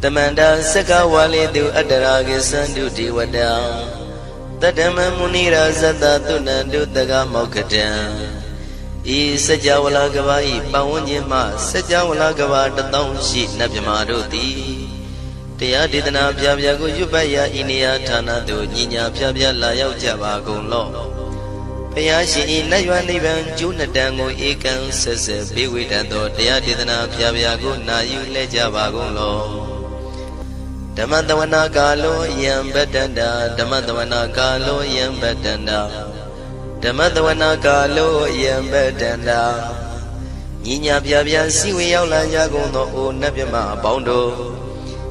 Tamanda Saka Wali do Adaragi Sandu Diwada Tadama Munira Zata Tunandu Daga Mokatan E Sajawala Gavai Pawanyama Sajawala Gava Tatong Shi Nabyamaroti Tia Didana Pyago Yubaya Inia Tana do Nina Pyabya Layao Java Golo Payashi Nayuan Liban Junadango Ekan Sese Biwitado Tia Didana Pyago Nayu Lejava Golo Damadavana Galo Yam Betanda Damadavana Galo Yam Betanda Damadavana Galo Yam Betanda Nina Pyabya Siwi Yaula Yagono O Nabyama Bondo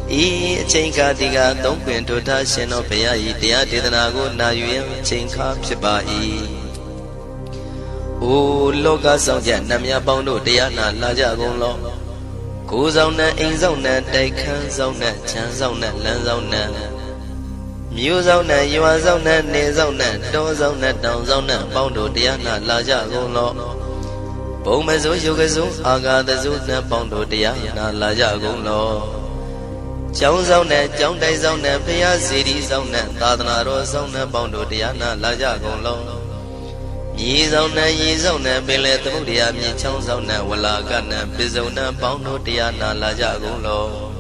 E Chinka Diga Dompin to Tashino Payai Tia Didanago Nayu Chinka Pibai O Loga Sonja Namya Bondo Diana Lajagon Kuzona Inzona Daikan Zona Chanzona Lanzona Muzona Yuazona Nezona Dozona Downzona Bondo Diana Lajagon Bomazo Yugazo Aga the Zuna Bondo Diana Lajagon Chongzona, Chongdaizona, Pia City Zona, Tadnaro Zona, Bondo Diana, Laja Golo. Yizona, Yizona, Billet Mudia, Chongzona, Walagana, Bizona, Bondo Diana, Laja Golo.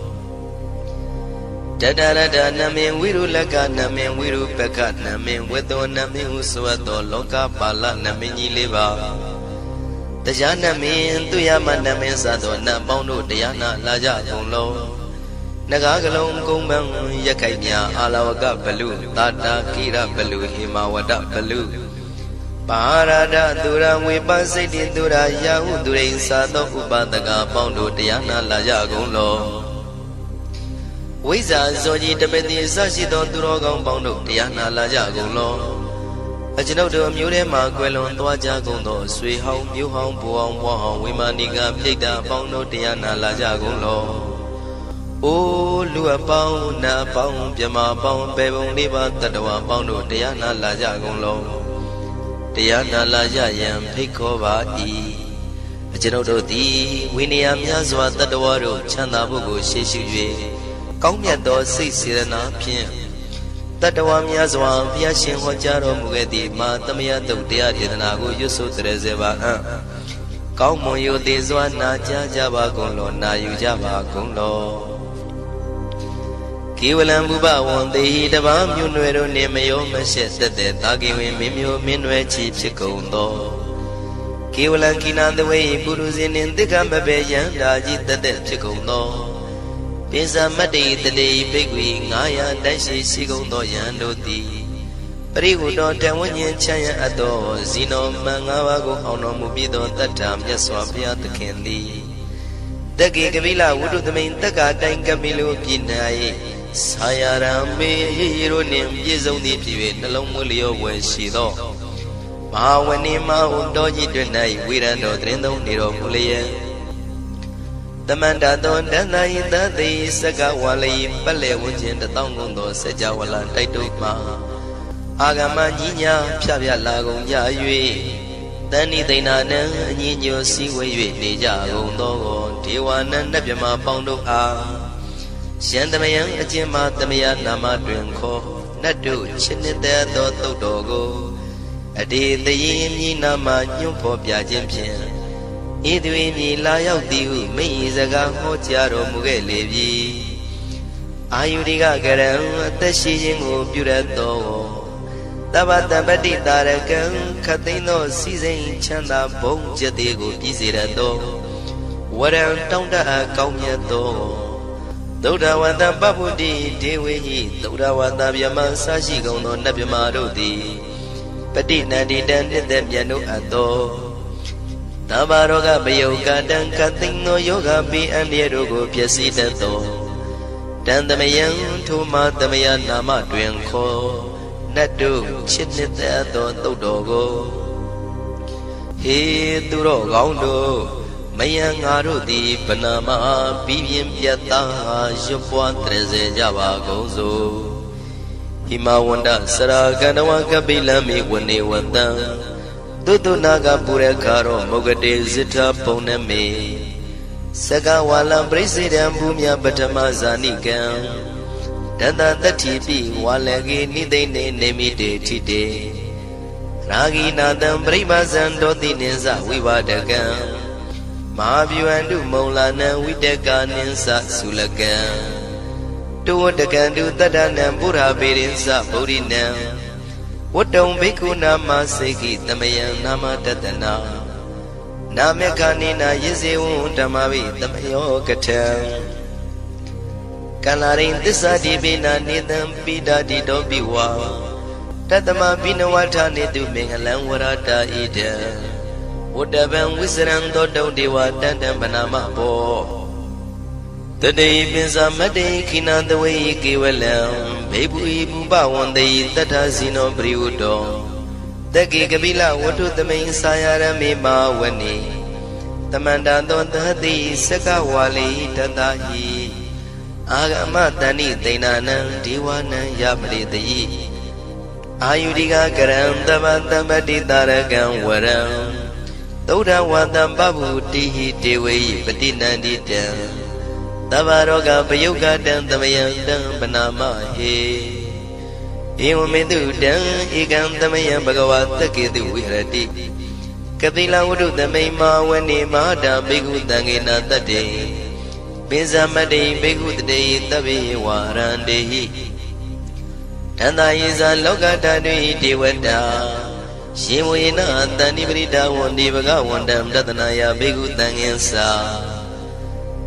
Dadada, Namin, Wiru Laka, Namin, Wiru Peka, Namin, Wedo, Namin, Usuato, Loka, Pala, Namini Liva. The Janamin, Tuyama, Namin Sadona, Bondo Diana, Laja Golo. Nagagalong Kumbang Yakanya Alawaga Balu Tata Kira Balu Himawada Balu Parada Dura Wipasiti Dura Yahu Durin Sato Ubadaga Bondo Diana Laja Golo Wiza Zoji Tabeti Sashito Durogong Bondo Diana Laja Golo Ajinodo Murema Quelon Tuaja Gondo Sui Hong Yu Hong Buong Wong Wimaniga Pita Bondo Diana Laja Golo O Lua Pao Na Pao Pyama Pao Pebong Liba Tadawa Pao Diana Laja Golo Diana Laja Yam Pikova E Ajinodo Di Winiam Yazwa Tadawaro Chanda Bugu Shishu Kongyato Sisirana Pien Tadawam Yazwa Piashin Hojaro Mugedi Ma Tamia Dia Dinago Yusu Trezeva Kaumo Yu Dizwa Na Java Golo Na Yujava Golo Kiwalam Buba one day the Bam Yunuero Nemayo Meshet the Tagiwin Mimio Minwe Chief Chikondo Kiwalan Kina the way Buruzin in the Gambabe Yandaji the dead Chikondo Pisa Madi the day Bigwi Naya Dashi Sigondo Yandoti Perigo Tawanyan Chaya Ado Zino Mangawago Ono Mubido Tatam Yaswapia the Candy The Gigavila would do the main Taka Tankamilu Pinai Sayarame hero name Yizoni Pivet, Nalomulio when she thought. Mawanima Undoji Dunai, Wirando Trendo Niro Mulia. The Mandadon Dana in the day Sagawali, Pale Wujin the Tongundo, Sajawala, Taituma Agama Nina, Pia Lago Yayue. Dani de Nana, Nino Siway, Deja, Gondo, Tiwana, Nebima Pondo A. Shandamayan Ajima Tamaya Nama Drinko Nadu Chinita Doto Dogo Adi the Yini Nama Nyumpo Piajimpian Idwini Layao Diu Mizaga Hotiaro Mugelevi Ayuriga Garam Tashijingo Burato Tabata Badi Tarakan Katino Season Chanda Bong Jatigo Bizirado Waran Tonda Kaumiato Dodawanda Babudi, Dewi, Dodawanda Yaman Sashi Gono Nabimarodi, Padina didn't them Yano Ado Tabaroga Bayoga, Dan Katino Yoga be and Yerogo Piasita Do Dan the Mayan to Matamayan Nama Dwenko Nadu, Chinita Dodogo He Duro Gondo Mayang Arudi Panama Bibian Piata Jopua Treze Java Gozo Himawanda Saraganawa Kabilami Wani Wanda Dudu Naga Pure Karo Mogade Zita Poneme Saka walam president bumya batama zanikam Dada tatipi walagi nidene nemide tide Ragi nadam bribazan doti ninsa wivadagam Mahavyuandu maulana widaka ninsa sulagam Tuwadakandu tadanam pura birinsa burinam Wadong biku nama seki tamayan nama tatana Namekanina yizewun tamavi tamayo katam Kalarin tisa dibina nidam pida di dobiwa Tatama binawata nidu mengalang warata ida Wadaban wisran dodong dewa dandam banama po Today pinsa made kinan the way kiwalam Babu ibu bawan day tatasino briudo Dagi kabila watu tamay sayara me mawani Tamanda don tahati saka wali tatahi Agama tani tainanang diwanang yamri dayi Ayudiga karam tamatambati taragang waram Tauda watam babu tihi dewi patinandita Tavaroga payuga dan tamayang dan panama he Iwamidu dan ikan tamayang bagawata kitu wirati Kapila wudu tamay mawani mahada bigu tangina tade Pinsamade bigu tade tabi warandehi Tanda isa loka tadui diwata Shimuyina tani brida wandi bagawandam datanaya bigu tanginsa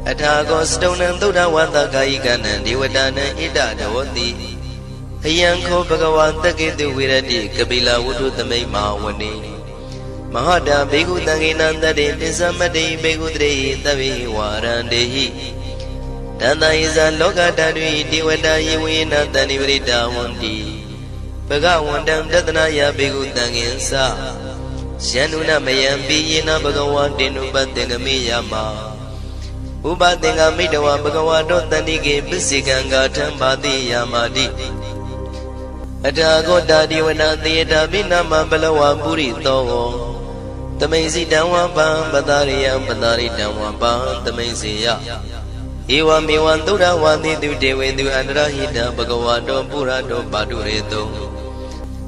Atago stonan tuda wata kaikanan diwatanan ida dawati Hayangko bagawata kitu wirati kabila wudu tamay mawani Mahada bigu tanginan tade pinsamade bigu tade tabi warandehi Tanda isa loka tadui diwata yiwina tani brida wandi Bagawandam datanaya bigu tanginsa Syanuna mayambi yina bagawatinu batengami yama Ubatenga midawa bagawato tanike bisikanga tambati yamadi Atago dadi wana tiyata binama balawa puri togo Tamaisi damwa pa batariyam batari damwa pa tamaisiya Iwa miwan tura wati tu dewe tu andrahita bagawato purato padureto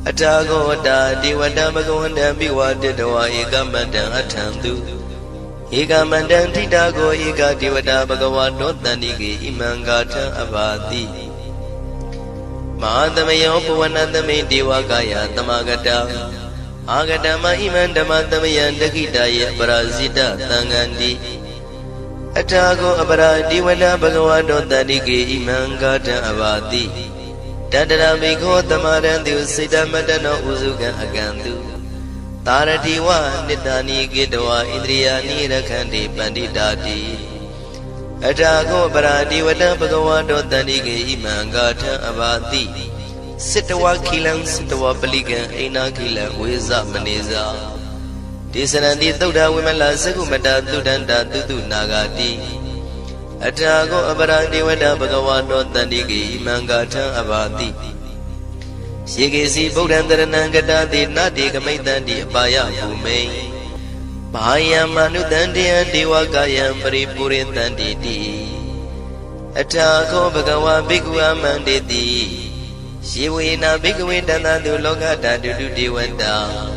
Atago dadi wada bagawanda biwate dawa ikamandang atantu Ikamandang titago ikati wada bagawato tanike imangata abati Mahadamayo puwanatame diwakaya tamagata Agadama imandama tamayan dakitaya parasita tangandi Atago aparadi wada bagawato tanike imangata abati Tadarabigo tamarandu sidamadano uzuga agandu Taradiwa nidani gidwa indriyani rakhandi panditati Atago paradi wada bagawato tanike imangata abati Sitawa kilang sitawa paligan aina kilang weza maneza Tisanandi tauda wimala sagumata tudanda tutu nagati Atago aparadi wada bagawato tanike imangata abati Shigesi Buddhandaranangati Nati Kamaitandi Apaya Bhume Bahaya Manudandiya Diwakayam Paripurintanditi Atago Bhagawa Bhikwa Manditi Shivina Bhikwe Danadu Lokata Dudu Diwata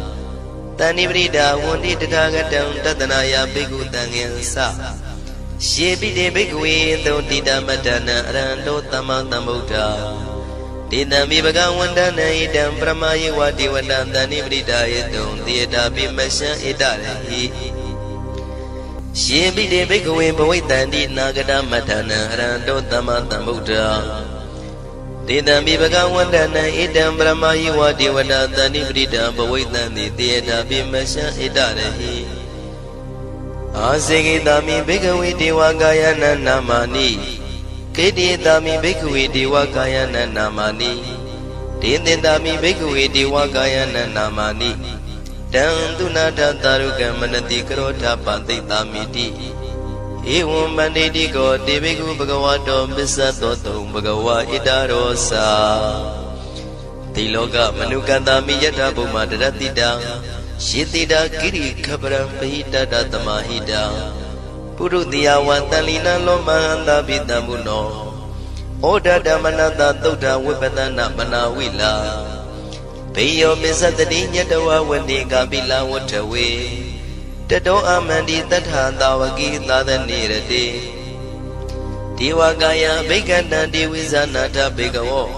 Tanibrida Wundi Tatagatam Tatanaya Bhikku Tangensa Shibide Bhikwe Dotida Matana Arando Tamatambuddha Dinami Bhagawandana Idam Brahmayi Wati Wadandani Bridayatun Diyata Bimasha Idarahi Shibide Bhikwe Bhawaitandi Nagada Matana Arando Tamatambuddha Dinami Bhagawandana Idam Brahmayi Wati Wadandani Bridayatun Bhawaitandi Diyata Bimasha Idarahi Asigitami Bhikwe Diwakayana Namani Keditami Bhikwe Diwakayana Namani Dindindami Bhikwe Diwakayana Namani Dandunata Taruka Manati Karota Pantitamiti Evam Banditi Ko Deviku Bhagavato Bisato Bhagava Idarosa Tiloka Manukandami Yata Bumadratida Shitida Kiri Kabram Pahita Datamahida ပုရုတိယဝံတန်လီနံလောမဟန္တာပိတံမုနောဩဒဓမ္မနတသုဒ္ဓဝိပဒနာမနာဝိလာဘေယောပစ္စတတိညတဝဝတိကပိလဝတ္ထဝေတတောအမန္တိတထာသာဝကိသာသနေရတိဒေဝကာယဘိက္ခန္တံဒေဝိဇာနာထဘေကဝော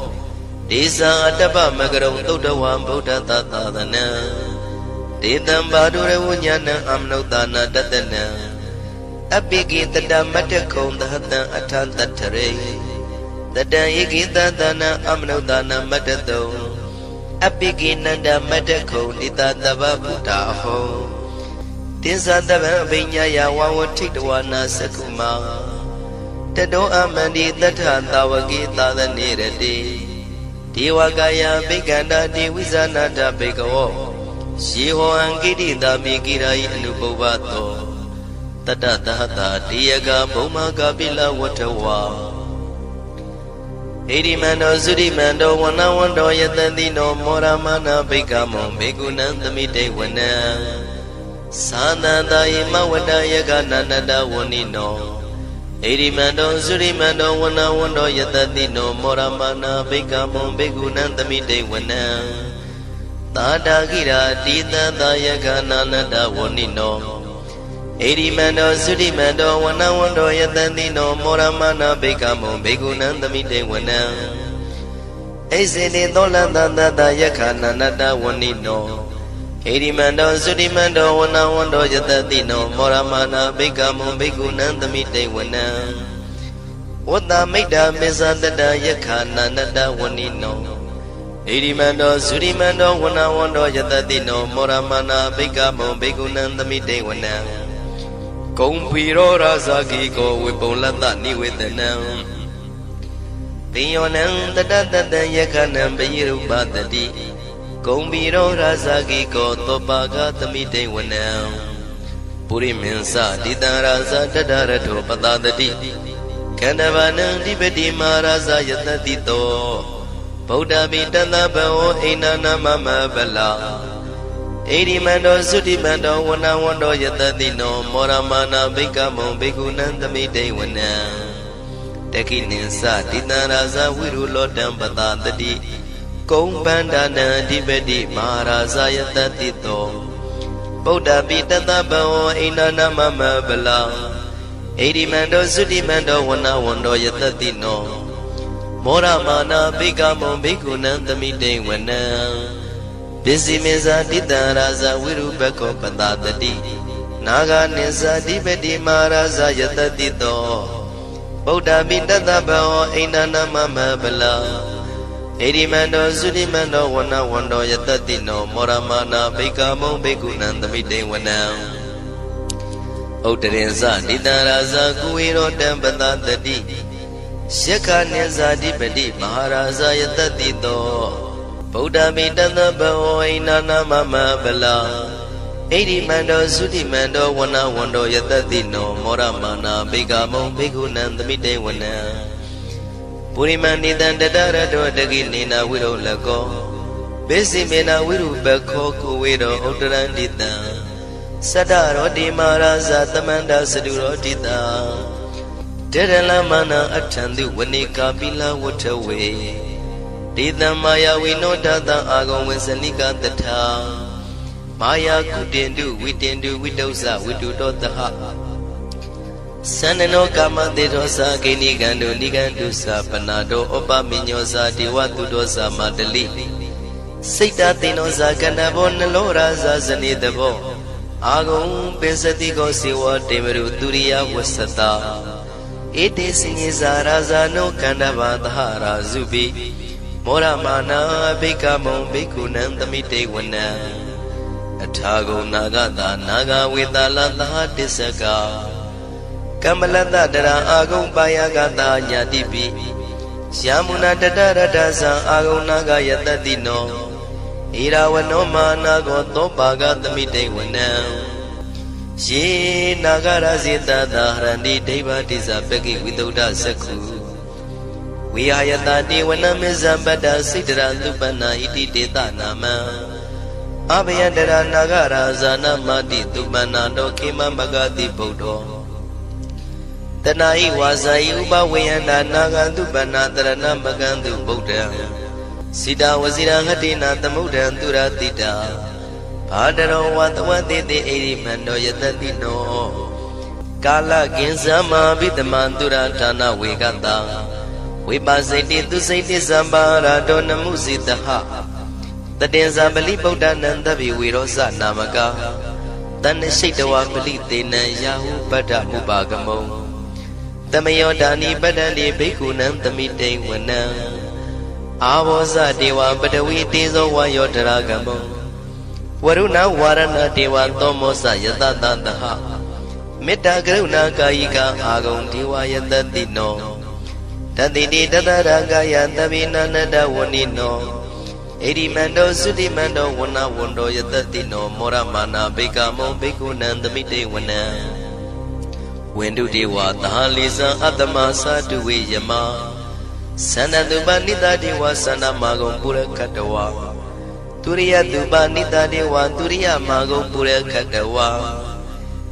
ဒေဇာအတ္တပမကရုံသုဒ္ဓဝံဗုဒ္ဓသာသာသနံဒေတံဘာဒုရဝဉာဏံအမနုဿာနာတတနံအပိကိတတမတ္တခုံသဟတံအထံတထရေတတံဧကိတသနံအမနုဿာနာမတ္တတုံအပိကိနန္ဒမတ္တခုံတိတတဗ္ဗဗုဒ္ဓဟောတိသတဗံအဘိညာယဝဝထိတဝနာသကုမာတတောအမန္တိတထသာဝကိသာသနေရတိဒေဝကာယဘိက္ခန္တာဒေဝိဇာနာထဘေကဝောယေဟောအံကိတိတာမိကိရာယအနုပုဗ္ဗတောတတသဟတာတေယကဘုံမကပိလဝတ္ထဝါဣရိမန္တောသုရိမန္တောဝနဝန္တောယတတိနောမောရမနာဘိက္ခမောဘေကုဏံသမိတေဝနံသာနန္တယေမဝတ္တယကနန္တဝနိနောဣရိမန္တောသုရိမန္တောဝနဝန္တောယတတိနောမောရမနာဘိက္ခမောဘေကုဏံသမိတေဝနံသာတာကိရာတိတံသာယကနန္တဝနိနောဣရိမန္တောသုရိမန္တောဝနဝန္တောယတတိနောမောရမနာဘိက္ခမောဘေကုဏံသမိတေဝနံဣစေတိသောလန္တသတ္တယခာနန္တဝနိနောဣရိမန္တောသုရိမန္တောဝနဝန္တောယတတိနောမောရမနာဘိက္ခမောဘေကုဏံသမိတေဝနံဝတ္တမိတ္တမေဇတတယခာနန္တဝနိနောဣရိမန္တောသုရိမန္တောဝနဝန္တောယတတိနောမောရမနာဘိက္ခမောဘေကုဏံသမိတေဝနံကုံဖီရောရာဇာကိကောဝေပုံလတ္တနိဝေဒနံပိယောနံတတတတံယခနံပိရုပတတိကုံဖီရောရာဇာကိကောသောပါကသမိတေဝနံပုရိမင်းစတိတံရာဇာတတရထောပတတတိခန္ဓဗာနံဓိပတိမာရာဇာယတတိတောဗုဒ္ဓမိတသဗ္ဗဝအိနာနာမမဗလာဣရိမန္တောသုတိမန္တောဝနဝန္တောယတတိနောမောရမနာဘိက္ခမောဘေကုဏံသမိတေဝနံတခိနိသတိတံရာဇဝိရုလောတံပတတတိကုံပန္ဒနာအဓိပတိမဟာရာဇယတတိတောဗုဒ္ဓပိတသဗ္ဗဝအိနာနာမမဗလာဣရိမန္တောသုတိမန္တောဝနဝန္တောယတတိနောမောရမနာဘိက္ခမောဘေကုဏံသမိတေဝနံပစ္စည်းမေဇာတိတံရာဇဝိရုပကောပတတတိနာဂာနိဇာတိပတိမာရာဇယတတိတောဗုဒ္ဓပိတသဗ္ဗဝအိနာနာမမဗလာဣရိမန္တောသုတိမန္တောဝနဝန္တောယတတိနောမောရမနာဘိက္ခမောဘေကုဏံသမိတေဝနံဥတ္တရင်ဇတိတံရာဇကုဝေရောတံပတတတိယက္ခနိဇာတိပတိမဟာရာဇယတတိတောဗုဒ္ဓမိတသဗ္ဗဝအိနာနာမမဗလာဣရိမန္တောသုတိမန္တောဝနဝန္တောယတတိနောမောရမနာဘိက္ခမောဘေကုဏံသမိတေဝနံပုရိမန္တိတံတတရတောတကိနေနာဝိရုလကောဘေစီမေနာဝိရုပခောကုဝေရောဥတ္တရန္တိတံသတ္တရောတိမာရာဇသမန္တစတုရောတိတံတေရလမနာအထံတုဝနိကာပိလဝတ္ထဝေဒေသမာယဝိနောတတံအာဂုံဝေစနိကတထာမာယာကုတင်တုဝိတင်တုဝိတုဇဝိတုတောတဟသန္နနောကာမတေသောသာဂိနိကံတုနိကံတုသာပနာတောဩပမိညောသာဒေဝတုတောသာမတလိစိတ်တသေနောသာကဏဘောနလောရာသာဇနိတဘောအာဂုံပိစတိကောစေဝတေမရုသူရိယဝဆတာဧတေစင်္ဇာရာဇာနောကန္တဘာသဟရာဇုပိမောရမနာဘိက္ခမောဘေကုဏံသမိတေဝနံအထာဂုံနာဂတာနာဂဝေတလသဟတစ္စကကမ္မလတတရာအာဂုံပါယကတာညာတိပိယာမုနာတတရတသံအာဂုံနာဂယတတိနောဣရာဝနောမာနာကောသောပါကသမိတေဝနံယေနာဂရဇေတသာဟရန္တိဒိဗ္ဗတိဇပကိဝိသုဒ္ဓသက္ခုဝိဟာယတတေဝနမေဇံပတ္တစိတ္တရသုပနာဣတိတေတနာမံအဘယတရနာဂရာဇာနမတိသုပနာတောခေမမဂတိဗုဒ္ဓော တဏှာဤဝါစာဤဥပဝေယန္တာနာဂန္တုပဏတရဏမကံတုဗုဒ္ဓံစိတဝစီရဟတိနာသမုဒ္ဒံသူရတိတာဘာတရောဝတဝတိတိဣရိမန္တောယတတိနောကာလကင်ဇမဘိတမံသူရဌာနဝေကတံဝိပါစိတိသူစိတိသမ္ပါရာတောနမှုစိတဟတတေဇာပလိဗုဒ္ဓနံတဗိဝေရောဇနာမကတဏ္ဍရှိတဝပလိတေနံယာဟုပတ္တဥပါကမုံတမယောဒာနိပတ္တန္တိဘိက္ခုနံသမိတိဝနံအာဘောဇဒေဝပတဝီတေဇောဝါယောတရာကမုံဝရုဏဝါရဏဒေဝသောမောဇယတတတဟမေတ္တာကရုဏာကာယိကအာဂုံဒေဝယတတိနောတတိတိတတရာကာယသဗ္ဗိနန္တဝနိနောဣရိမန္တောသုတိမန္တောဝနဝန္တောယတတိနောမောရမာနာဘိကမောဘိက္ခုနံသမိတေဝနံဝန္တုဒေဝသဟလိဇံအတ္တမသာတုဝေယမသန္တတုပနိတဒေဝသန္တမာဂုံပုရခတဝါသူရိယတုပနိတဒေဝသူရိယမာဂုံပုရခတဝါ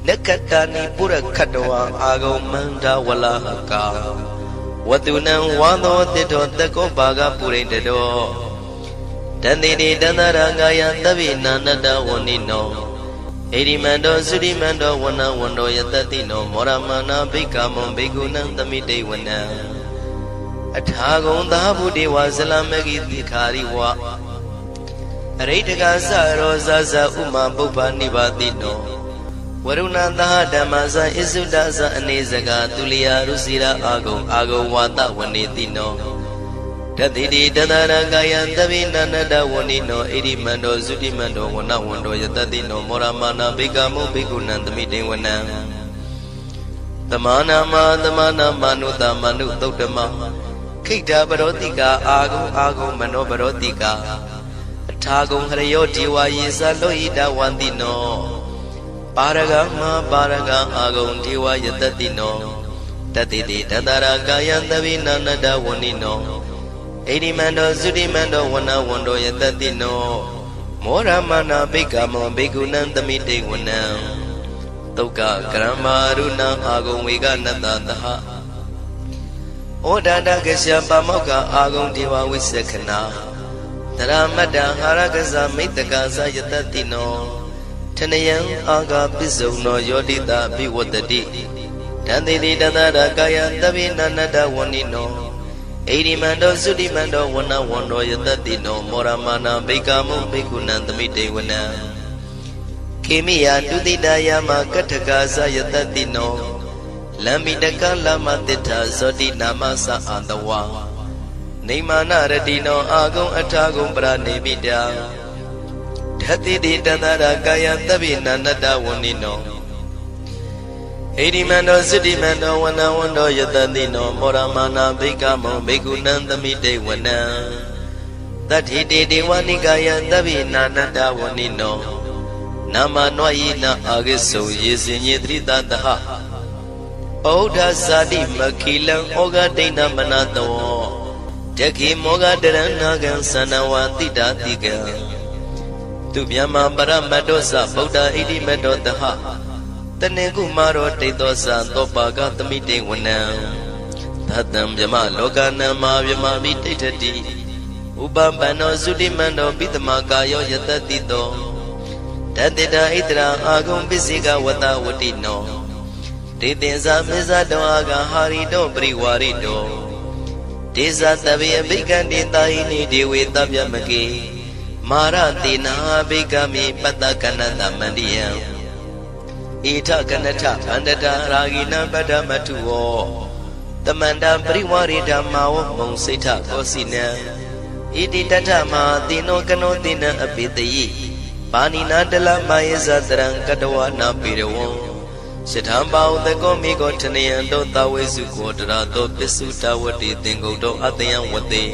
နက္ခတနိပုရခတဝါအာဂုံမန္တဝလဟကာဝတုနံဝါသောတိတောတကောဘာဂပုရိတတောတန္တိတိတန္တရငါယသဗ္ဗိနာနတဝနိနောဣရိမန္တောသုတိမန္တောဝနဝန္တောယတတိနောမောရမာနာဘိက္ခမောဘိက္ခုနံသမိတေဝနံအထာဂုံသာဘုဒေဝဇလမဂိတိခာရိဝအရိတကသရောဇဇဥမာပုပ္ပနိဗ္ဗာတိနောဝရုဏသဟဓမ္မဇဣစုဒဇအနေစကသူလျာရုစီရာအာဂုံဝါတဝနေတိနောတတိတိတတရကာယသဗ္ဗိနန္တဝနိနောဣရိမန္တောသုတိမန္တောဝနဝန္တောယတတိနောမောရမာနာဘိကမောဘိက္ခုနံသမိတေဝနံသမာနာမနုတမနုသုတ်တမခိတ္တပရောတိကာအာဂုံမနောပရောတိကာအထာဂုံဟရယောဒေဝယေသလောဟိတဝန္တိနောပါရဂမပါရဂအာဂုံဒေဝယတတိနောတတိတိတတရာကာယသဗ္ဗိနန္တဝနိနောဣရိမန္တောသုတိမန္တောဝနဝန္တောယတတိနောမောရမာနာဘိက္ခမောဘိက္ခုနံသမိတေဝနံသုက္ကကရမရုဏအာဂုံဝေကနတသဟဩဒန္တကရှပမောက္ခအာဂုံဒေဝဝိသခနာတရမတ္တဟာရကဇမိတ္တကသယတတိနောထနယံအာဂပိစုံနောယောတိတာဘိဝတ္တိတန္တိတိတတရကာယသဗ္ဗိနန္တဝနိနောဣရိမန္တောသုတိမန္တောဝနဝန္တောယတတိနောမောရမာနာဘိက္ခမောဘိက္ခုနံသမိတေဝနံခေမိယတုတိတယမကထကာသယတတိနောလမ္မိတကလမတိထဇောတိနာမသအာတဝါနေမာနရတိနောအာဂုံအထာဂုံပရနေမိတာဓတိတိတတရကာယသဗ္ဗိနန္တဝနိနောဣရိမန္တောသုတိမန္တောဝနဝန္တောယတတိနောမောရမာနာဘိက္ခမောဘိက္ခုနံသမိတေဝနံတတ္ထိတေဒေဝနိကာယသဗ္ဗိနာနတဝနိနောနာမနွာယိနအာဂိစုံယေစင်ညေတိတတဟဩဒဇာတိမခိလံဩဃဒိဏမနတောတခိမောဃတရဏဂံသနဝတိတာတိကံသူမြမပရမတ္တောသဗုဒ္ဓဣတိမတ္တောတဟတနေကုမာရောတိတောသသောပါကသမိတေဝနံသတ္တံမြမလောကနံမာမြမမိတိဋ္ဌတိဥပပန္နောသုတိမန္တောပိတမကာယောယတတိတောတတေတဣတရာအာဂုံပစ္စေကဝတဝတိနောဒေသင်္ဇာမေဇတောအာဂဟာရိတောပရိဝါရိတောဒေဇသဗ္ဗေအဘိကံတေတာဟိနိဒေဝေတဗျမကေမာရတေနာဘိကမိပတ္တကနတမန္တိယံဣထကနထဗန္တတာရာဂိနံပတ္တမထုဝောတမန္တပရိဝါရိဓမ္မာဝမုံစိဋ္ဌကောစီနံဣတိတထမဟာတိနောကနောတိနံအပိတယိပါဏိနာတလမယေဇတရံကတဝနာပိရဝံရှထံပါဥတကောမိကောထနယံတောတဝေစုကောတရာတောပစ္စုတဝတိသင်္ကုတောအတယံဝတေ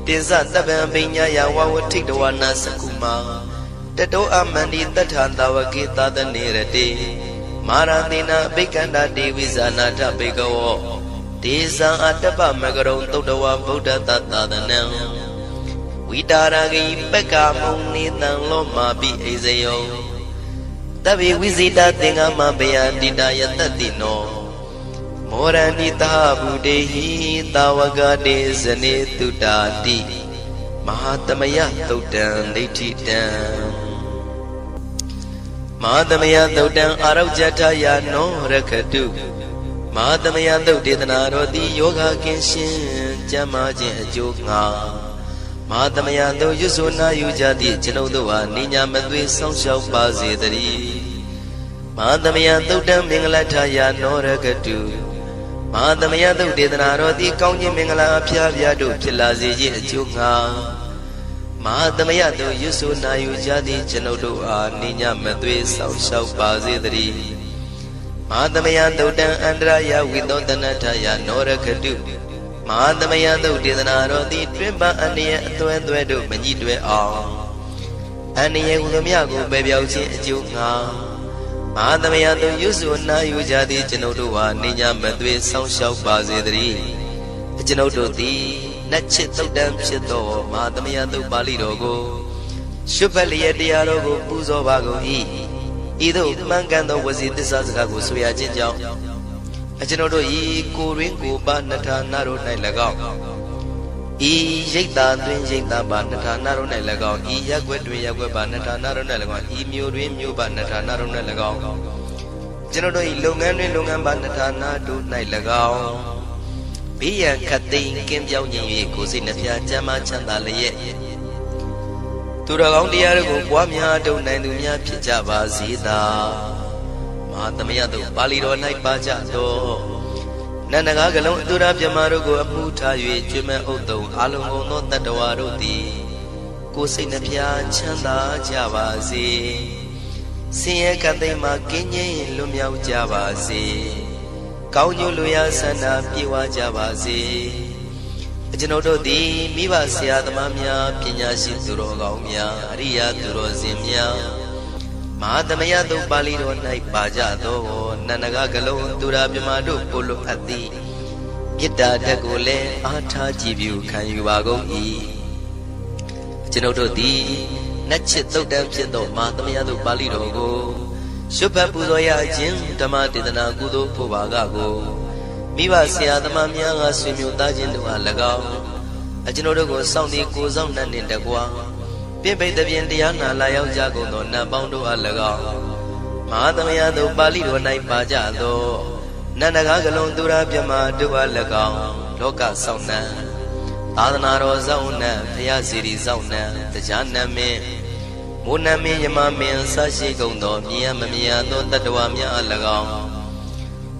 တိဇတပံပိညာယဝဝထိတဝနာစကုမာတတောအမန္တိတထံတဝကေသတနေရတိမာရတိနာအဘိကန္တာဒေဝိဇာနာထဘေကဝောဒေဇံအတ္တပမကရုံသုတ္တဝဗုဒ္ဓတသာသနံဝိတာရဂိပက္ခမုံနေတံလောမာပိအိဇယောတဗ္ဗေဝိဇိတာသင်္ဃမဘယန္တိတာယတတိနော မောရဏိတာဗုဒေဟိတာဝကတေဇနေတုတာတိမဟာသမယသုတ်တံဒိဋ္ဌိတံမဟာသမယသုတ်တံအာရုဇ္ဇထယာနောရခတုမဟာသမယသုတ်ဒေသနာတော်သည်ယောဂကင်းရှင်ကျမ်းမာခြင်းအကျိုးငါမဟာသမယသုတ်ရွတ်ဆိုနာယူကြသည့်ကျွန်ုပ်တို့ဟာနိညာမသွေးဆောင်းလျှောက်ပါစေတည်းမဟာသမယသုတ်တံမင်္ဂလထယာနောရခတုမဟာသမယသုတ်ဒေသနာတော်သည်ကောင်းခြင်းမင်္ဂလာအဖျားဖျားတို့ဖြစ်လာစေခြင်းအကျိုးငါမဟာသမယသုတ်ရွတ်ဆိုနာယူကြသည့်ကျွန်ုပ်တို့အားနိညာမသွေးဆောင်းလျှောက်ပါစေတည်းမဟာသမယသုတ်တံအန္တရာယဝိသောတနထယာနောရခတုမဟာသမယသုတ်ဒေသနာတော်သည်တွင်ပန်းအန္တရာယ်အသွဲသွဲတို့မညှိတွဲအောင်အန္တရာယ်ဟူသမျှကိုပယ်ပြောက်ခြင်းအကျိုးငါမဟာသမယသုတ်ရွတ်ဆိုနာယူကြသည့်ကျွန်ုပ်တို့ဟာနိညာမသွေးဆောင်းလျှောက်ပါစေတည်းကျွန်ုပ်တို့သည်နတ်ချစ်သုတ်တံဖြစ်သောမဟာသမယသုတ်ပါဠိတော်ကိုရှုဖတ်လျက်တရားတော်ကိုပူဇော်ပါကုန်၏ဤသို့မှန်ကန်သောဝစီသစ္စာစကားကိုဆိုရခြင်းကြောင့်ကျွန်ုပ်တို့ဤကိုရင်းကိုပါနထာနာတို့၌၎င်းဤရိတ်တာတွင်ရိတ်တာပါနထာနာတို့၌၎င်းဤရက်ွက်တွင်ရက်ွက်ပါနထာနာတို့၌၎င်းဤမျိုးတွင်မျိုးပါနထာနာတို့၌၎င်းကျွန်ုပ်တို့ဤလုပ်ငန်းတွင်လုပ်ငန်းပါနထာနာတို့၌၎င်းဘေးရန်ခတ်သိမ်းကင်းပြောင်းခြင်း၍ကိုယ်စိတ်နှပြချမ်းသာချမ်းသာလျက်သူတော်ကောင်းတရားတို့ကိုပွားများတုံနိုင်သူများဖြစ်ကြပါစေသာမဟာသမယသုတ်ပါဠိတော်၌ပါကြသောနန္ဒကားကလုံးအတူရပြမတို့ကိုအမှုထား၍ကျွမ်းမဲ့ဥတုံအလုံးစုံသောတတ္တဝါတို့သည်ကိုယ်စိတ်နှပြချမ်းသာကြပါစေဆင်းရဲကပ်သိမ်းမှကင်းငြိမ်းလွတ်မြောက်ကြပါစေကောင်းကျိုးလူရဆန္ဒပြေဝကြပါစေကျွန်ုပ်တို့သည်မိဘဆရာသမားများပညာရှိသူတော်ကောင်းများအရိယာသူတော်စင်များမဟာသမယသုတ်ပါဠိတော်၌ပါကြသောနန္ဒကကလုံးသူရာပြမတို့ကိုလိုအပ်သည်မေတ္တာဓာတ်ကိုလည်းအားထားကြည်ပြုခံယူပါကုန်၏ကျွန်ုပ်တို့သည်နတ်ချစ်သုတ်တံဖြစ်သောမဟာသမယသုတ်ပါဠိတော်ကိုရှုဖတ်ပူဇော်ရခြင်းဓမ္မဒေသနာကုသိုလ်ဖို့ပါကကိုမိဘဆရာသမားများကဆွေမျိုးသားချင်းတို့အား၎င်းကျွန်ုပ်တို့ကိုစောင့်တည်ကိုစောင့်နှံ့နှင့်တကွာပြပိတ်တပြင်တရားနာလာရောက်ကြကုန်သောနတ်ပေါင်းတို့အား၎င်းမဟာသမယသုတ်ပါဠိတော်၌ပါကြသောနန္ဒကားကလုံးသူရာပြမတို့အား၎င်းလောကဆောင်နှံသာသနာတော်ဆောင်နှံဘုရားစီရီဆောင်နှံတရားနမင်းမိုးနမင်းယမမင်းဆရှိကုန်သောမြင်ရမမြင်ရသောတတ္တဝါများအား၎င်း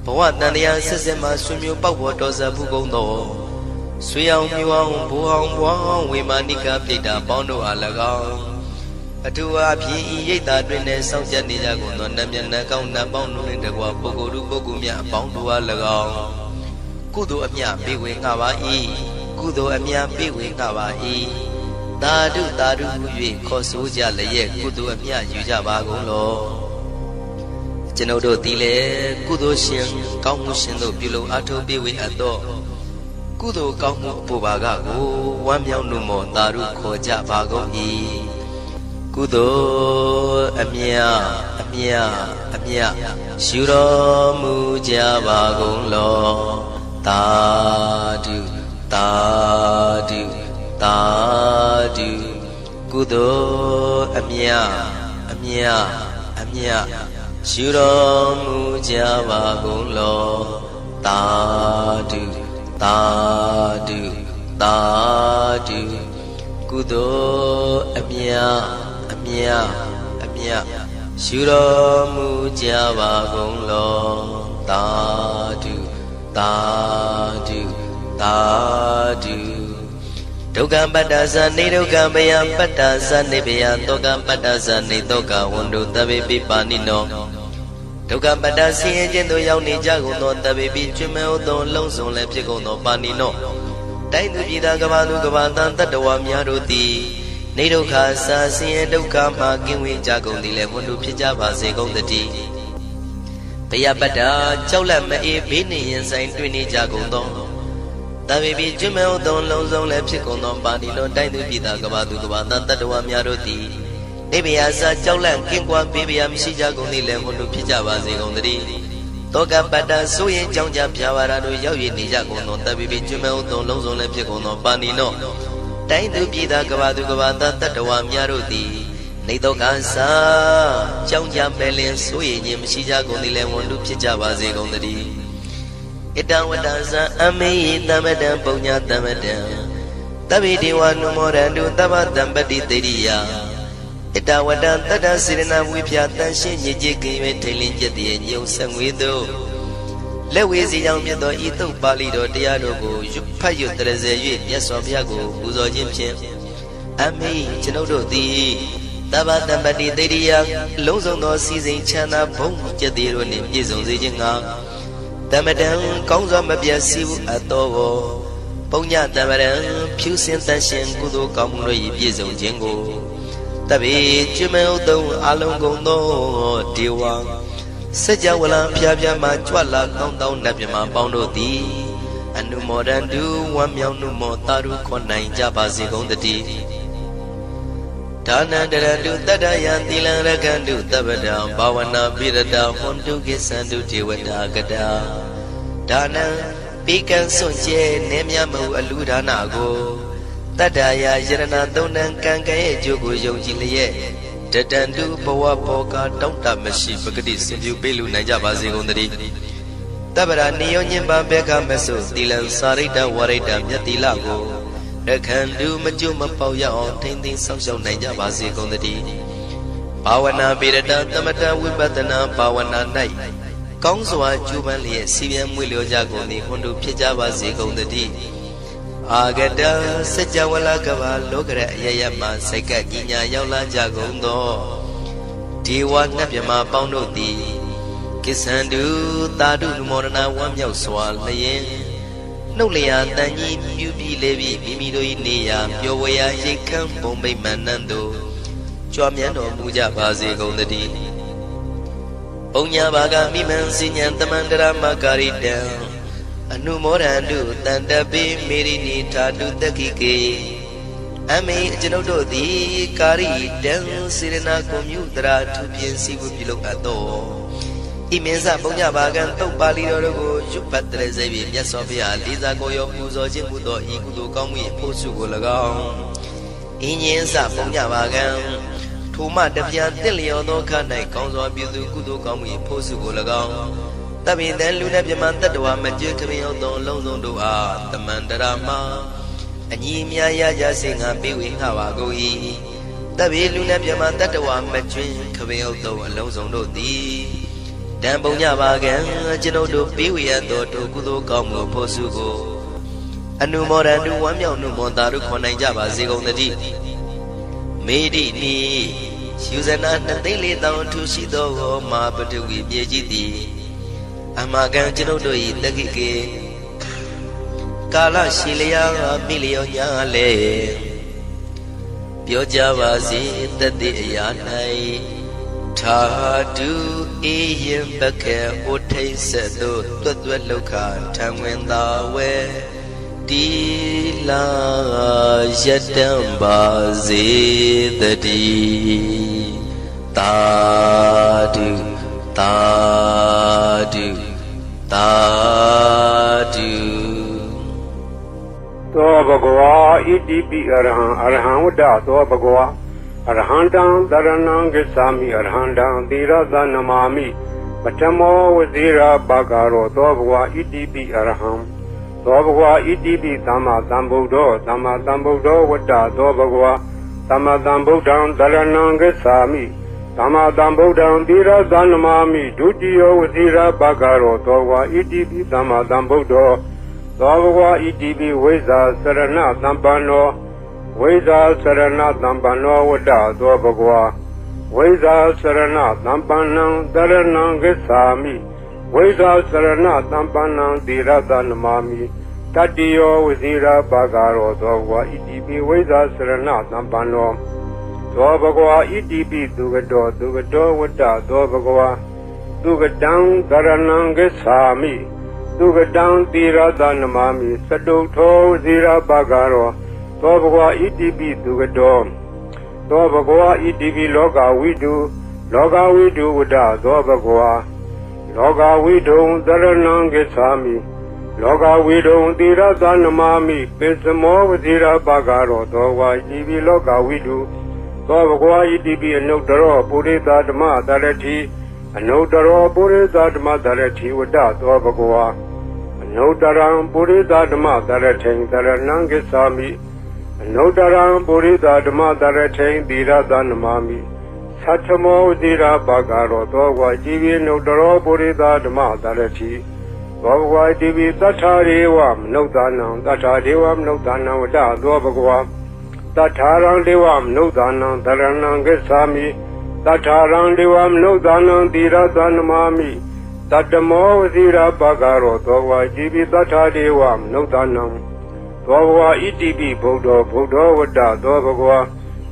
ဘဝတန်တရားဆက်ဆက်မှဆွေမျိုးပေါက်ပေါ်တော်ဆက်ဘူးကုန်သောဆွေအောင်မျိုးအောင်ဘိုးအောင်ဘွားအောင်ဝေမာနိကပြိတ္တာပေါင်းတို့အား၎င်းအထူးအားဖြင့်ဤရိတ်တာတွင်နဲ့စောင့်ကြနေကြကုန်သောနတ်မြတ်နတ်ကောင်းနတ်ပေါင်းတို့နှင့်တကွာပုဂ္ဂိုလ်ပုဂ္ဂိုလ်များအပေါင်းတို့အား၎င်းကုသိုလ်အမြပေးဝင်ငှပါ၏ကုသိုလ်အမြပေးဝင်ငှပါ၏သာဓုသာဓုဟု၍ခေါ်ဆိုကြလျက်ကုသိုလ်အမြယူကြပါကုန်လောကျွန်ုပ်တို့သည်လည်းကုသိုလ်ရှင်ကောင်းမှုရှင်တို့ပြုလုပ်အားထုတ်ပေးဝေအပ်သောကုသိုလ်ကောင်းမှုအဖို့ပါကကိုဝမ်းမြောက်လို့မောသာဓုခေါ်ကြပါကုန်၏ကုသိုလ်အမြအမြအမြရှုတော်မူကြပါကုန်လောသာဓုသာဓုသာဓုကုသိုလ်အမြအမြအမြရှုတော်မူကြပါကုန်လောသာဓုသာဓုသာဓုကုသိုလ်အမြအမြအမြရှုတော်မူကြပါကုန်လောသာဓုသာဓုသာဓုဒုက္ခပတ္တဇာနေဒုက္ခဘယပတ္တဇာနေဘယတောကပတ္တဇာနေတောကဝန္တုတဗေပိပါဏိနောဒုက္ခပတ္တဆင်းရဲခြင်းတို့ရောက်နေကြကုန်သောတဗေပိကျွမ်းမဲ့သောလုံးစုံလည်းဖြစ်ကုန်သောပါဏိနောတိုင်းသူပြည်သားကဘာသူကဘာတန်တတ္တဝါများတို့သည်နေဒုက္ခစာဆင်းရဲဒုက္ခမှကင်းဝေးကြကုန်သည်လည်းဝန္တုဖြစ်ကြပါစေကုန်သတည်းဘယပတ္တကြောက်လန့်မအေးဘေးနေရင်ဆိုင်တွေ့နေကြကုန်သောတဗေပိကျွမ်းမဲ့သောလုံးစုံလည်းဖြစ်ကုန်သောပါဏိနောတိုင်းသူပြည်သားကဘာသူကဘာတန်တတ္တဝါများတို့သည်နေဗျာစာကြောက်လန့်ကင်းကွာဘေးဗျာမရှိကြကုန်သည်လည်းဝန္တုဖြစ်ကြပါစေကုန်သတည်း တောကပတ္တဆိုရင်ကြောင့်ကြပြဝါရတို့ရောက်ရည်နေကြကုန်သောတပ်ပိပိကျွမဲဥသုံးလုံးစုံလည်းဖြစ်ကုန်သောပါဏိနောတိုင်းသူပြည်သားကဘာသူကဘာသားတတ္တဝါများတို့သည်နေတော့ကစားကြောင့်ကြပဲလင်ဆိုရင်ခြင်းမရှိကြကုန်သည်လည်းဝန်တုဖြစ်ကြပါစေကုန်သတည်းဣတံဝတ္တဇံအမေယတမတံပုညတမတံတဗ္ဗေဒေဝနုမောရန္တုတဗ္ဗတံပတိတေရိယဣတဝတ္တတတ္တစေရနာဝိဖြာတန်ရှင်းညစ်ကြေးကင်း၍ထိန်လင်းကျက်တည်းညုံဆက်ငွေတို့လက်ဝေစီကြောင့်ဖြစ်သောဤသုတ်ပါဠိတော်တရားတို့ကိုဖတ်ရွတ်တရစေ၍မြတ်စွာဘုရားကိုပူဇော်ခြင်းဖြင့်အမိကျွန်ုပ်တို့သည်တဗ္ဗတံပတိတေရိယလုံးစုံသောစီစဉ်ချမ်းသာဘုံကျက်တည်းတို့နှင့်ပြည့်စုံစေခြင်းငှာတမတံကောင်းစွာမပြတ်စီဘူးအတော်ကိုပုညတမရံဖြူစင်တန်ရှင်ကုသိုလ်ကောင်းမှုတို့၏ပြည့်စုံခြင်းကိုတပိကျွမဲဥသုံးအလုံးကုန်သောဒေဝစัจ java လံဖျားဖျားမှကြွလာကောင်းတောင်းနတ်မြမပေါင်းတို့သည်အနုမောဒန္တုဝမ်းမြောက်နှုမောတာရုခေါ်နိုင်ကြပါစေကုန်တည်းဒါနန္တရတုတတ္တယံသီလံရကန္တုတပ္ပဒံဘာဝနာပိရတဟွန်တုကိသန္တုဒေဝတာကတာဒါနံပေကံစွန့်ကျဲနေမြမဟုအလူဒါနကိုတတ္တယာယရဏသုံးတန်ကံကဲ့ရဲ့အကျိုးကိုယုံကြည်လျက်တတန္တုဘဝဘောကတောင့်တမရှိပဂတိစင်ပြုပေးလူနိုင်ကြပါစေကုန်သတည်းတပ္ပရာနိယောညင်ပါဘေကမဆုသီလံစာရိတ္တဝရိတ္တမြတ်တိလကိုရခန္တုမကျွမပေါရအောင်ထိမ့်သိမ်းဆောက်ရှောက်နိုင်ကြပါစေကုန်သတည်းဘာဝနာပိရတသမထဝိပဿနာဘာဝနာ၌ကောင်းစွာကျူးပန်းလျက်စီပြန်မွေလျောကြကုန်သည်ဟွန်တုဖြစ်ကြပါစေကုန်သတည်းအာဂတစัจ java လကဘာလောကရအယယမစိတ်ကကြီးညာရောက်လာကြကုန်သောဒေဝနတ်မြမပေါင်းတို့သည်ကိစ္ဆန္တုသာဓုနုမောဒနာဝမ်းမြောက်စွာလျင်နှုတ်လျာတန်ကြီးပြူပြီးလေပြီးမိမိတို့၏နေရာပျော်ဝေရာရိတ်ခမ်းပုံမိတ်မှန်နှံ့တို့ကြွမြန်းတော်မူကြပါစေကုန်သတည်းပုံညာဘာဂမိမံစဉ္ဉံတမန္တရမကာရိတံအနုမောဒန္တုတန္တပိမေရိနိထာတုတက္ခိကေအမေကျွန်ုပ်တို့သည်ကာရိတံစေရနာကွန်မြူတရာထူပြင်းစီကိုပြုလုပ်အပ်တော်ဤမင်းစပုံညာဘာကံတုတ်ပါဠိတော်တို့ကိုရွတ်ပတ်တရစေပြီးမြတ်စွာဘုရားလေးစားကိုရောပူဇော်ခြင်းမှုသောဤကုသိုလ်ကောင်းမှု၏ဖို့စုကို၎င်းဤညင်းစပုံညာဘာကံထိုမှတပြားတင့်လျော်သောခါ၌ကောင်းစွာပြုသူကုသိုလ်ကောင်းမှု၏ဖို့စုကို၎င်းတပိတံလူနဲ့ပြမတတ္တဝါမကျွခမင်းအောင်သောလုံးစုံတို့အားတမန္တရာမအညီအမြရကြစေငါပေးဝေငှပါကုန်၏တပိလူနဲ့ပြမတတ္တဝါမကျွခမင်းအောင်သောအလုံးစုံတို့သည်တံပုံညပါကံကျွန်ုပ်တို့ပေးဝေရသောထိုကုသိုလ်ကောင်းမှုဖို့စုကိုအနုမောဒန္တုဝမ်းမြောက်နှုမောတာတို့ခေါ်နိုင်ကြပါစေကုန်သတည်းမေတိနိယူဇနာ2,400,000ထူရှိသောမာပတဝီမြေကြီးသည်အမကံကျွန်ုပ်တို့၏တက္ခိကေကာလရှိလျာမိလျောညာလေပြောကြပါစေတတိအရာ၌ထာတုအေယံပကေဥထိတ်ဆက်သို့တွတ်တွတ်လောက်ခထံဝင်သာဝဲတီလာယတံပါစေတတိသာဓုသာဓုသာဓုသောဘဂဝါဣတိပိအရဟံအရဟံဝတ္တသောဘဂဝါအရဟံတံသရဏံဂစ္ဆာမိအရဟံတံသီရသနမာမိပထမောဝဇိရာဘာဂရောသောဘဂဝါဣတိပိအရဟံသောဘဂဝါဣတိပိသမ္မာသမ္ဗုဒ္ဓောသမ္မာသမ္ဗုဒ္ဓောဝတ္တသောဘဂဝါသမ္မာသမ္ဗုဒ္ဓံသရဏံဂစ္ဆာမိသမ္မာသမ္ဗုဒ္ဓံသီရသနမာမိဒုတိယဝဇိရာဘာဂရောသောဘဂဝါဣတိပိသမ္မာသမ္ဗုဒ္ဓောသောဘဂဝါဣတိပိဝိဇ္ဇာစရဏသမ္ပန္နောဝိဇ္ဇာစရဏသမ္ပန္နောဝတ္တသောဘဂဝါဝိဇ္ဇာစရဏသမ္ပန္နံသရဏံဂစ္ဆာမိဝိဇ္ဇာစရဏသမ္ပန္နံသီရသနမာမိတတ္တိယောဝဇိရာဘာဂရောသောဘဂဝါဣတိပိဝိဇ္ဇာစရဏသမ္ပန္နောသောဘဂဝါဣတိပိသူကတောဝတ္တသောဘဂဝါသူကတံသရဏံဂစ္ဆာမိသူကတံသီရသနမာမိသတုထောဝဇိရာဘာဂရောသောဘဂဝါဣတိပိသူကတောသောဘဂဝါဣတိပိလောကဝိတုဝတ္တသောဘဂဝါ လောကဝိတုံသရဏံဂစ္ဆာမိလောကဝိတုံသီရသနမာမိပိစမောဝဇိရပါကရောသောဝါဤပိလောကဝိတုသောဘဂဝါဣတိပိအနုတ္တရောပုရိသဓမ္မသရတိအနုတ္တရောပုရိသဓမ္မသရတိဝတ္တသောဘဂဝါအနုတ္တရံပုရိသဓမ္မသရထိန်သရဏံဂစ္ဆာမိအနုတ္တရံပုရိသဓမ္မသရထိန်သီရသနမာမိသတ္ထမောဝဇိရပါကရောသောဝါဤပိအနုတ္တရောပုရိသဓမ္မသရတိသောဘဂဝါတိပိသတ္ထာရေဝမနုဿာနံသတ္ထာဒေဝမနုဿာနံဝတ္တသောဘဂဝါသတ္ထာရံဒေဝမနုဿာနံသရဏံဂစ္ဆာမိသတ္ထာရံဒေဝမနုဿာနံသီရသနမာမိသတ္တမောဝဇိရပါကရောသောဝါကြည်ပိသတ္ထာဒေဝမနုဿာနံသောဘဝဣတိပိဗုဒ္ဓဝတ္တသောဘဂဝါ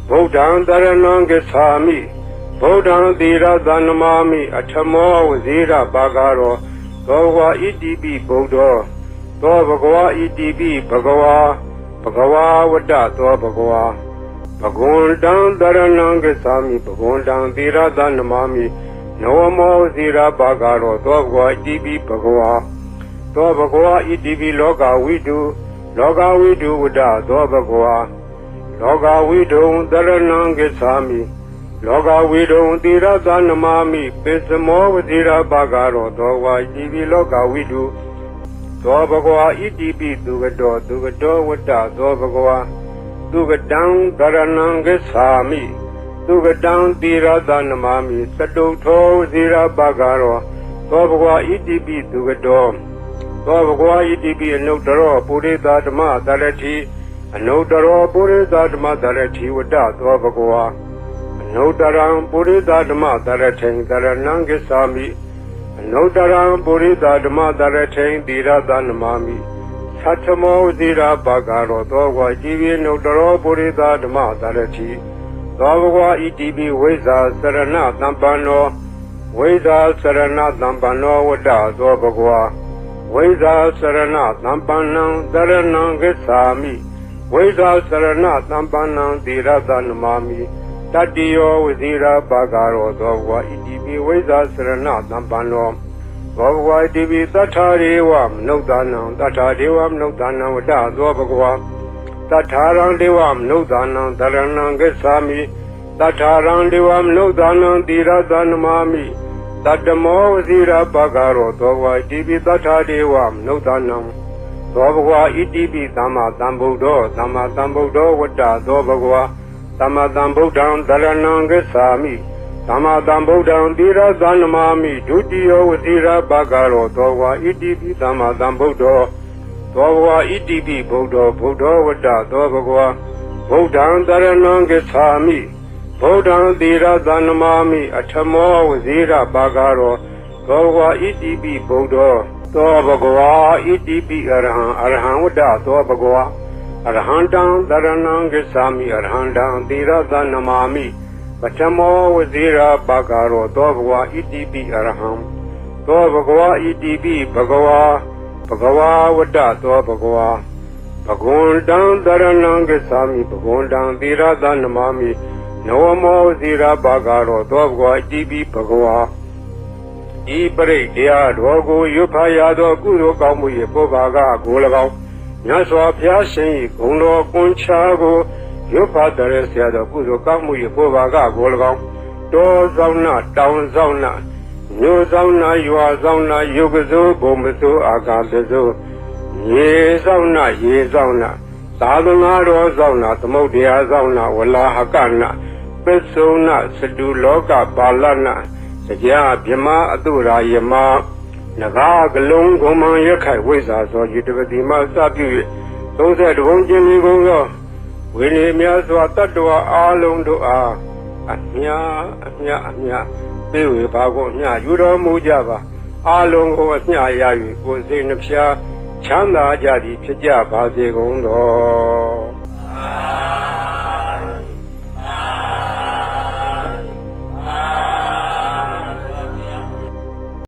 ဗုဒ္ဓံသရဏံဂစ္ဆာမိဗုဒ္ဓံသီရသနမာမိအထမောဝဇိရပါကရောသောဘဂဝါဣတိပိဗုဒ္ဓသောဘဂဝါဣတိပိဘဂဝါဘဂဝါဝတ္တသောဘဂဝါဘဂဝန္တံသရဏံဂစ္ဆာမိဘဂဝန္တံသီရသနမာမိနဝမောဇိရပါကရောသောဘဂဝါဣတိပိဘဂဝါသောဘဂဝါဣတိပိလောကဝိတုလောကဝိတုဝတ္တသောဘဂဝါလောကဝိတုံသရဏံဂစ္ဆာမိလောကဝိတုံသီရသနမာမိပိစမောဝဇိရပါကရောသောဝါဣတိပိလောကဝိတုသောဘဂဝါဣတိပိသူကတောဝတ္တသောဘဂဝါသူကတံသရဏံဂစ္ဆာမိသူကတံသီရသနမာမိသတုထောဝဇိရပါကရောသောဘဂဝါဣတိပိသူကတောသောဘဂဝါဣတိပိအနုတ္တရောပုရိသဓမ္မသရတိအနုတ္တရောပုရိသဓမ္မသရတိဝတ္တသောဘဂဝါအနုတ္တရံပုရိသဓမ္မသရထိန်သရဏံဂစ္ဆာမိအနုတ္တရံပုရိသဓမ္မသရထိန်သီရသနမာမိသတ္ထမောဝဇိရပါကရောသောဝါကြည်ပိအနုတ္တရောပုရိသဓမ္မသရတိသောဘဂဝါဣတိပိဝိဇ္ဇာစရဏသံပန္နောဝိဇ္ဇာစရဏသံပန္နောဝတ္တသောဘဂဝါဝိဇ္ဇာစရဏသံပန္နံသရဏံဂစ္ဆာမိဝိဇ္ဇာစရဏသံပန္နံသီရသနမာမိတတ္တိယောဝဇိရပါကရောသောဘဂဝါဣတိပိဝိဇ္ဇာစရဏသံပန္နောသောဘဂဝါဣတိပိသတ္ထာရေဝမနုဿာနံသတ္ထာဒေဝမနုဿာနံဝတ္တသောဘဂဝါသတ္ထာရံဒေဝမနုဿာနံသရဏံဂစ္ဆာမိသတ္ထာရံဒေဝမနုဿာနံသီရသနမာမိသတ္တမောဝဇိရပါကရောသောဘဂဝါဣတိပိသတ္ထာဒေဝမနုဿာနံသောဘဂဝါဣတိပိသမ္မာသမ္ဗုဒ္ဓောသမ္မာသမ္ဗုဒ္ဓောဝတ္တသောဘဂဝါသမ္မာသမ္ဗုဒ္ဓံသရဏံဂစ္ဆာမိသမ္မာသမ္ဗုဒ္ဓံသီရသနမာမိဒုတိယောဝဇိရပါကရောသောဘဂဝါဣတိပိသမ္မာသမ္ဗုဒ္ဓောသောဘဂဝါဣတိပိဗုဒ္ဓောဝတ္တသောဘဂဝါဗုဒ္ဓံသရဏံဂစ္ဆာမိဗုဒ္ဓံသီရသနမာမိအထမောဝဇိရပါကရောသောဘဂဝါဣတိပိဗုဒ္ဓောသောဘဂဝါဣတိပိအရဟံဝတ္တသောဘဂဝါအရဟံတံသရဏံဂစ္ဆာမိအရဟံတံသီရသနမာမိပထမောဝဇိရပါကရောသောဘဂဝါဣတိပိအရဟံသောဘဂဝါဣတိပိဘဂဝါဝတ္တသောဘဂဝါဘဂဝန္တံသရဏံဂစ္ဆာမိဘဂဝန္တံသီရသနမာမိနဝမောဝဇိရပါကရောသောဘဂဝါဣတိပိဘဂဝါဤပရိတရားတော်ကိုရွတ်ဖတ်ရသောကုသိုလ်ကောင်းမှု၏ပုဗ္ဗာကကို၎င်းမြတ်စွာဘုရားရှင်၏ဂုဏ်တော်ကွန်ချာကိုရွတ်ဖတ်တဲ့ဆရာတော်ကုသိုလ်ကောင်းမှု၏ပုဗ္ဗာကကို၎င်းတောဆောင်နာတောင်ဆောင်နာမြို့ဆောင်နာရွာဆောင်နာယုတ်ကစိုးဘုံမစိုးအာကာသစိုးရေဆောင်နာရေဆောင်နာသာသနာတော်ဆောင်နာသမုဒ္ဒရာဆောင်နာဝလာဟကနာပစ္စုနာစတုလောကပါဠနာစကြာဗြဟ္မာအတုရာယမနဂါကလုံးဂုံမံရခိုက်ဝိဇ္ဇာသောယတပတိမစပြု၍32ဘုံကျင်လီကုန်သောဝိနည်းများစွာတတ္တဝါအားလုံးတို့အားအမြပေးဝေပါကုန်အမြယူတော်မူကြပါအားလုံးကိုအမြရ၍ကိုယ်စိတ်နှဖျားချမ်းသာကြသည်ဖြစ်ကြပါစေကုန်သော